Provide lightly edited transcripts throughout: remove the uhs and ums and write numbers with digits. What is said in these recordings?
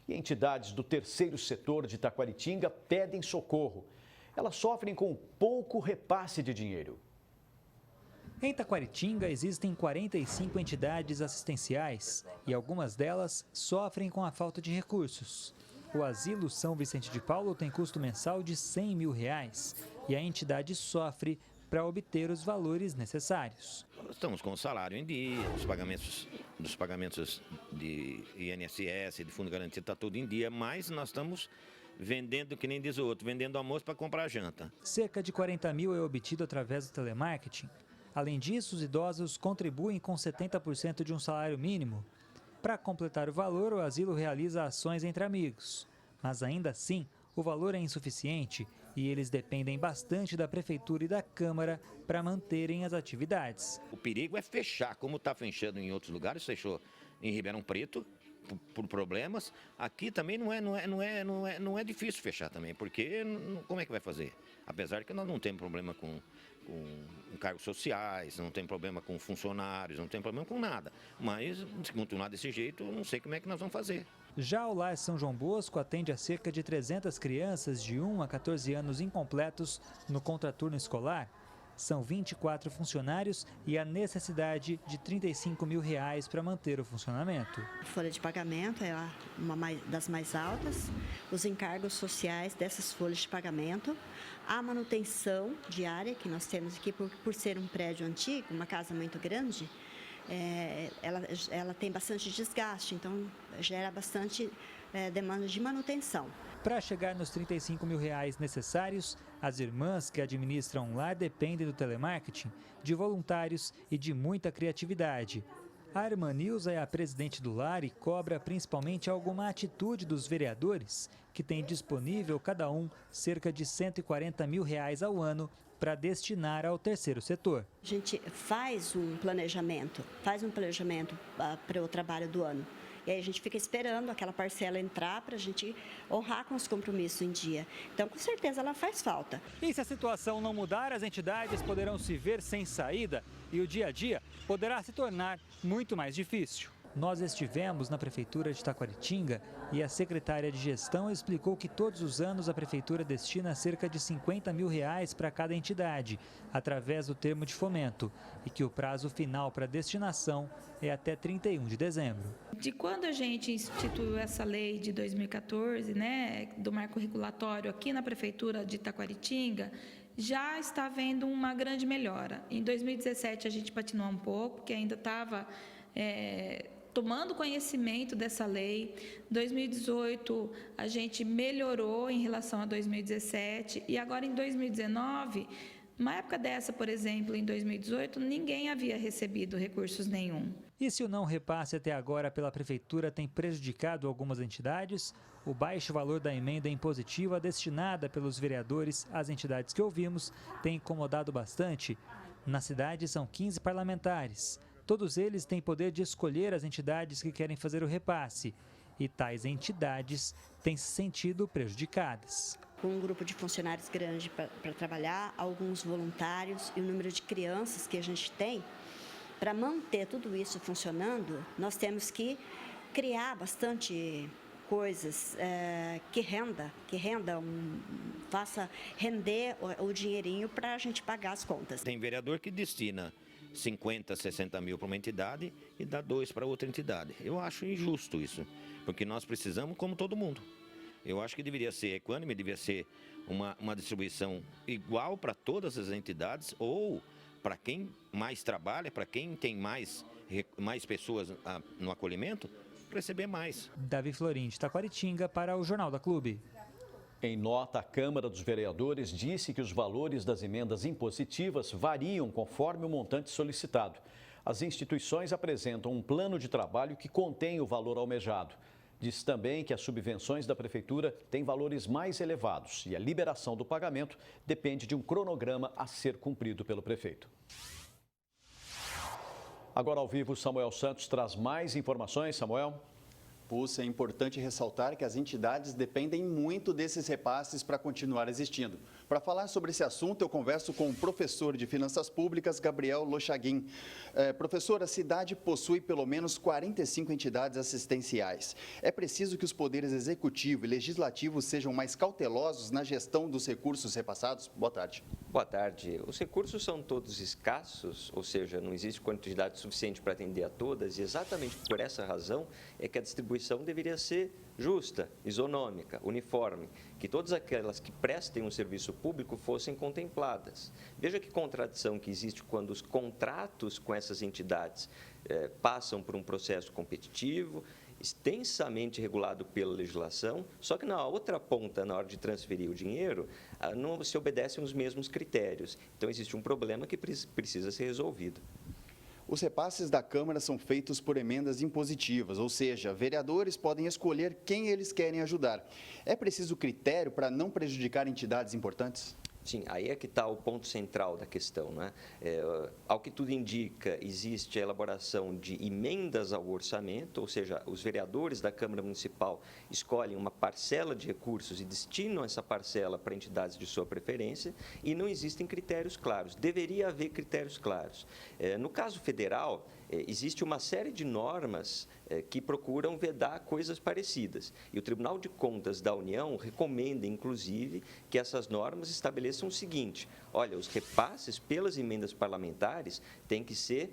E entidades do terceiro setor de Taquaritinga pedem socorro. Elas sofrem com pouco repasse de dinheiro. Em Taquaritinga existem 45 entidades assistenciais e algumas delas sofrem com a falta de recursos. O Asilo São Vicente de Paulo tem custo mensal de R$100 mil e a entidade sofre para obter os valores necessários. Estamos com o salário em dia, dos pagamentos de INSS, de Fundo Garantido, está tudo em dia, mas nós estamos vendendo, que nem diz o outro, vendendo almoço para comprar janta. Cerca de 40 mil é obtido através do telemarketing. Além disso, os idosos contribuem com 70% de um salário mínimo. Para completar o valor, o asilo realiza ações entre amigos. Mas ainda assim, o valor é insuficiente e eles dependem bastante da Prefeitura e da Câmara para manterem as atividades. O perigo é fechar, como está fechando em outros lugares, fechou em Ribeirão Preto, por problemas. Aqui também não é difícil fechar também, porque como é que vai fazer? Apesar que nós não temos problema com cargos sociais, não tem problema com funcionários, não tem problema com nada. Mas, se continuar desse jeito, eu não sei como é que nós vamos fazer. Já o Lar São João Bosco atende a cerca de 300 crianças de 1 a 14 anos incompletos no contraturno escolar. São 24 funcionários e a necessidade de R$35 mil para manter o funcionamento. A folha de pagamento é uma das mais altas, os encargos sociais dessas folhas de pagamento, a manutenção diária que nós temos aqui por ser um prédio antigo, uma casa muito grande, ela tem bastante desgaste, então gera bastante demanda de manutenção. Para chegar nos R$35 mil necessários, as irmãs que administram o lar dependem do telemarketing, de voluntários e de muita criatividade. A irmã Nilza é a presidente do lar e cobra principalmente alguma atitude dos vereadores, que têm disponível cada um cerca de R$140 mil ao ano para destinar ao terceiro setor. A gente faz um planejamento para o trabalho do ano. E aí a gente fica esperando aquela parcela entrar para a gente honrar com os compromissos em dia. Então, com certeza, ela faz falta. E se a situação não mudar, as entidades poderão se ver sem saída e o dia a dia poderá se tornar muito mais difícil. Nós estivemos na Prefeitura de Taquaritinga e a secretária de Gestão explicou que todos os anos a Prefeitura destina cerca de R$50 mil para cada entidade, através do termo de fomento, e que o prazo final para destinação é até 31 de dezembro. De quando a gente instituiu essa lei de 2014, do marco regulatório aqui na Prefeitura de Taquaritinga, já está havendo uma grande melhora. Em 2017 a gente patinou um pouco, porque ainda estava tomando conhecimento dessa lei. 2018 a gente melhorou em relação a 2017 e agora em 2019, numa época dessa, por exemplo, em 2018, ninguém havia recebido recursos nenhum. E se o não repasse até agora pela Prefeitura tem prejudicado algumas entidades, o baixo valor da emenda impositiva destinada pelos vereadores às entidades que ouvimos tem incomodado bastante. Na cidade são 15 parlamentares. Todos eles têm poder de escolher as entidades que querem fazer o repasse. E tais entidades têm se sentido prejudicadas. Com um grupo de funcionários grande para trabalhar, alguns voluntários e o número de crianças que a gente tem, para manter tudo isso funcionando, nós temos que criar bastante coisas faça render o dinheirinho para a gente pagar as contas. Tem vereador que destina 50, 60 mil para uma entidade e dá 2 para outra entidade. Eu acho injusto isso, porque nós precisamos como todo mundo. Eu acho que deveria ser equânime, deveria ser uma distribuição igual para todas as entidades ou para quem mais trabalha, para quem tem mais pessoas no acolhimento, receber mais. Davi Florim, de Taquaritinga, para o Jornal da Clube. Em nota, a Câmara dos Vereadores disse que os valores das emendas impositivas variam conforme o montante solicitado. As instituições apresentam um plano de trabalho que contém o valor almejado. Diz também que as subvenções da Prefeitura têm valores mais elevados e a liberação do pagamento depende de um cronograma a ser cumprido pelo prefeito. Agora ao vivo, Samuel Santos traz mais informações. Samuel. É importante ressaltar que as entidades dependem muito desses repasses para continuar existindo. Para falar sobre esse assunto, eu converso com o professor de Finanças Públicas, Gabriel Lochaguin. Professor, a cidade possui pelo menos 45 entidades assistenciais. É preciso que os poderes executivo e legislativo sejam mais cautelosos na gestão dos recursos repassados? Boa tarde. Boa tarde. Os recursos são todos escassos, ou seja, não existe quantidade suficiente para atender a todas, e exatamente por essa razão é que a distribuição deveria ser justa, isonômica, uniforme, que todas aquelas que prestem um serviço público fossem contempladas. Veja que contradição que existe quando os contratos com essas entidades passam por um processo competitivo, extensamente regulado pela legislação, só que na outra ponta, na hora de transferir o dinheiro, não se obedecem os mesmos critérios. Então, existe um problema que precisa ser resolvido. Os repasses da Câmara são feitos por emendas impositivas, ou seja, vereadores podem escolher quem eles querem ajudar. É preciso critério para não prejudicar entidades importantes? Sim, aí é que está o ponto central da questão, né? Ao que tudo indica, existe a elaboração de emendas ao orçamento, ou seja, os vereadores da Câmara Municipal escolhem uma parcela de recursos e destinam essa parcela para entidades de sua preferência, e não existem critérios claros. Deveria haver critérios claros. No caso federal, existe uma série de normas que procuram vedar coisas parecidas. E o Tribunal de Contas da União recomenda, inclusive, que essas normas estabeleçam o seguinte: olha, os repasses pelas emendas parlamentares têm que ser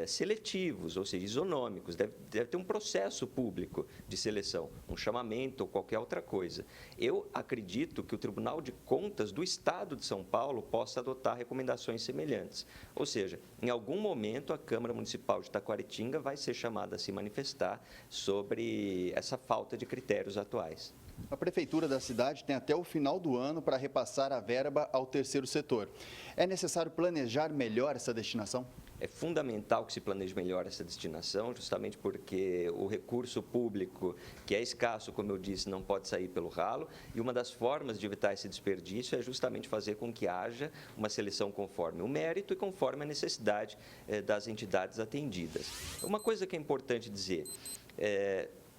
seletivos, ou seja, isonômicos. Deve ter um processo público de seleção, um chamamento ou qualquer outra coisa. Eu acredito que o Tribunal de Contas do Estado de São Paulo possa adotar recomendações semelhantes. Ou seja, em algum momento a Câmara Municipal de Taquaritinga vai ser chamada a se manifestar sobre essa falta de critérios atuais. A Prefeitura da cidade tem até o final do ano para repassar a verba ao terceiro setor. É necessário planejar melhor essa destinação? É fundamental que se planeje melhor essa destinação, justamente porque o recurso público, que é escasso, como eu disse, não pode sair pelo ralo, e uma das formas de evitar esse desperdício é justamente fazer com que haja uma seleção conforme o mérito e conforme a necessidade das entidades atendidas. Uma coisa que é importante dizer,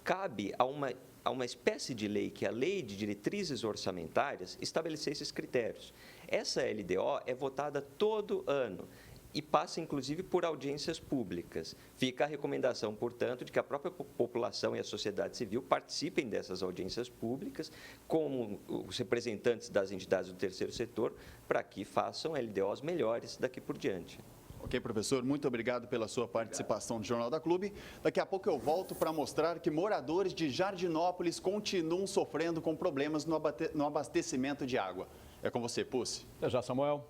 cabe a uma espécie de lei, que é a Lei de Diretrizes Orçamentárias, estabelecer esses critérios. Essa LDO é votada todo ano e passa, inclusive, por audiências públicas. Fica a recomendação, portanto, de que a própria população e a sociedade civil participem dessas audiências públicas, como os representantes das entidades do terceiro setor, para que façam LDOs melhores daqui por diante. Ok, professor, muito obrigado pela sua participação no Jornal da Clube. Daqui a pouco eu volto para mostrar que moradores de Jardinópolis continuam sofrendo com problemas no abastecimento de água. É com você, Pucci. Até já, Samuel.